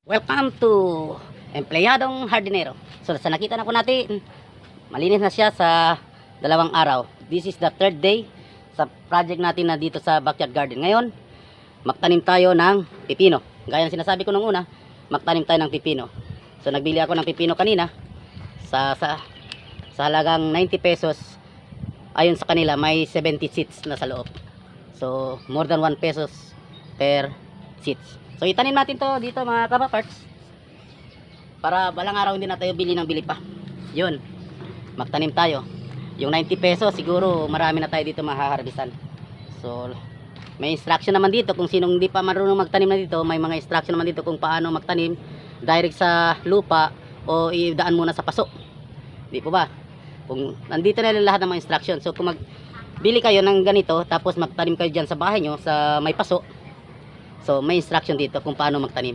Welcome to Empleyadong Hardinero. So sa nakita na po natin, malinis na siya sa 2 araw. This is the 3rd day sa project natin na dito sa backyard garden. Ngayon, magtanim tayo ng pipino. Gaya ng sinasabi ko nung una, magtanim tayo ng pipino. So nagbili ako ng pipino kanina sa halagang 90 pesos. Ayon sa kanila, may 70 seeds na sa loob. So more than 1 pesos per seeds. So itanim natin to dito mga kabaparts, para balang araw hindi na tayo bili ng bili pa. Yun, magtanim tayo. Yung 90 pesos siguro marami na tayo dito mahaharbisan. So may instruction naman dito kung sinong hindi pa marunong magtanim na dito. May mga instruction naman dito kung paano magtanim direct sa lupa o idaan muna sa paso. Di po ba? Kung nandito na lahat ng mga instruction. So kung magbili kayo ng ganito tapos magtanim kayo dyan sa bahay nyo sa may paso, so may instruction dito kung paano magtanim.